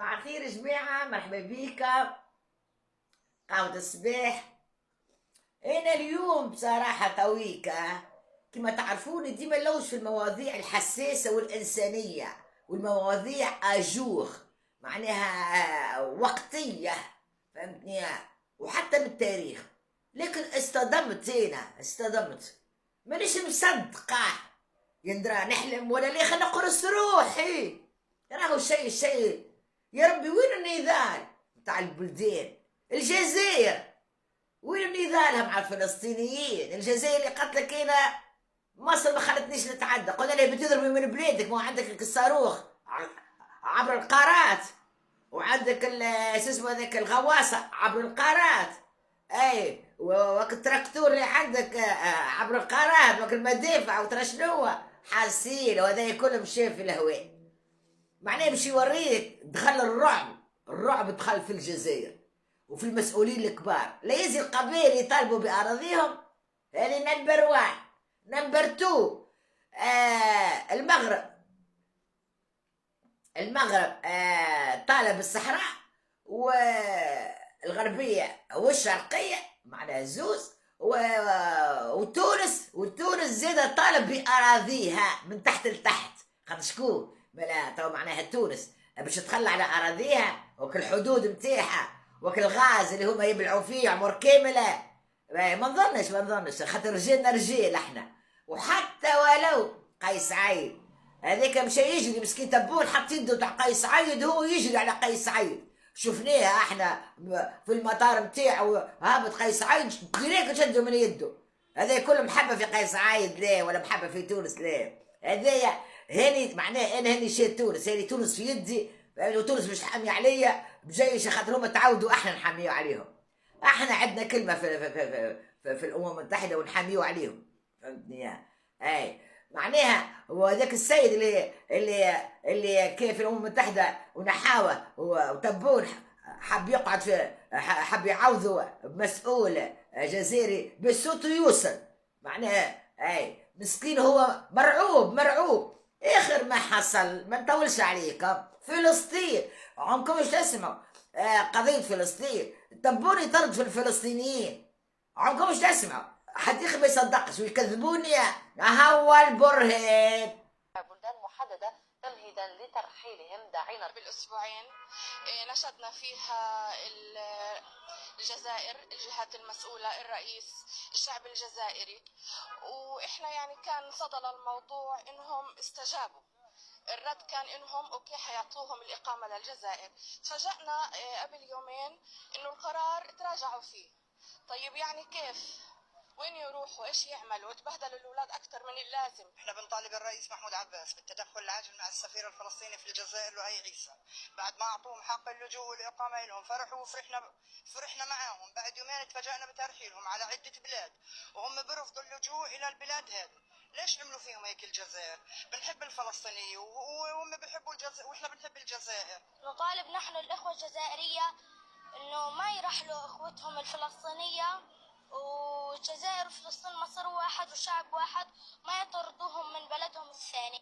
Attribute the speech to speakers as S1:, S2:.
S1: صباح الخير يا جماعة، مرحبا بيك. قهوة الصباح. أنا اليوم بصراحة تويكا كما تعرفون ديما نلوج في المواضيع الحساسة والإنسانية والمواضيع أجوغ، معناها وقتية، فهمتني؟ وحتى بالتاريخ. لكن اصطدمت مانيش مصدقة. يندرى نحلم ولا ليه؟ خلينا نقرص روحي. راهو شيء. يا ربي وين النضال بتاع البلدان؟ الجزائر وين نضالها مع الفلسطينيين؟ الجزائر اللي قتلك هنا، مصر ما خلتنيش نتعدى، قلنا لها بتضربي من بلادك، ما عندك الصاروخ عبر القارات، وعندك شو اسمه هذاك الغواصه عبر القارات، اي وقت التراكتور اللي عندك عبر القارات، وقت المدافع وترى شنو حاسين، وهذا كله مشى في الهواء. معناه باش يوريك دخل الرعب دخل في الجزائر وفي المسؤولين الكبار. لا يزي القبائل يطالبوا بأراضيهم. هذه نمبر 1. نمبر 2، المغرب طالب الصحراء والغربية والشرقية، معناها زوز، وتونس زاد طالب بأراضيها من تحت لتحت. خاطر شكون؟ معناها تو معناها تونس باش تخلى على أراضيها وكل الحدود متاعها وكل الغاز اللي هما يبلعوا فيه عمر كاملة. ما نظنش خاطر رجالنا رجال احنا. وحتى ولو قيس سعيد هذاك مشى يجري مسكين تبون، حط يده تاع قيس سعيد، هو يجري على قيس سعيد، شفناها احنا في المطار نتاعو هابط قيس سعيد ديريكت شدوا من يده. هذا كله محبه في قيس سعيد لا، ولا محبه في تونس لا. هذايا هاني معناه انا هاني شاد تونس، هاني تونس في يدي، وتونس مش حامي عليا بجيش، خاطر هما تعودوا احنا نحميو عليهم. احنا عندنا كلمه في الامم المتحده ونحميو عليهم، فهمتني؟ اي معناها هو ذاك السيد اللي كان في الامم المتحده ونحاوه وتبون حب يقعد في، حب يعوضوا مسؤول جزائري بصوته يوصل، معناها اي مسكين هو مرعوب. اخر ما حصل ما نطولش عليكم، فلسطين عمكم مش تسمعوا قضيه فلسطين، تبوني طرد في الفلسطينيين، عمكم مش تسمعوا، حد ما يصدقش ويكذبوني. هو البرهان
S2: بلدان محددة تمهيدا لترحيلهم داعين بالأسبوعين نشدنا فيها الجزائر، الجهات المسؤولة، الرئيس، الشعب الجزائري، وإحنا يعني كان صدى الموضوع إنهم استجابوا. الرد كان إنهم أوكي حيعطوهم الإقامة للجزائر. تفاجأنا قبل يومين إنه القرار تراجعوا فيه. طيب يعني كيف؟ وين يروحوا؟ ايش يعملوا؟ تبهدلوا الاولاد اكثر من اللازم.
S3: احنا بنطالب الرئيس محمود عباس بالتدخل العاجل مع السفير الفلسطيني في الجزائر لؤي عيسى، بعد ما اعطوهم حق اللجوء والاقامه لهم فرحوا وفرحنا معاهم. بعد يومين تفاجئنا بترحيلهم على عده بلاد وهم برفضوا اللجوء الى البلاد هذه. ليش عملوا فيهم هيك الجزائر؟ بنحب الفلسطينيين وهم بيحبوا الجزائر واحنا بنحب الجزائر.
S4: نطالب نحن الاخوه الجزائريه انه ما يرحلوا اخوتهم الفلسطينيه، والجزائر وفلسطين مصر واحد وشعب واحد، ما يطردوهم من بلدهم الثاني.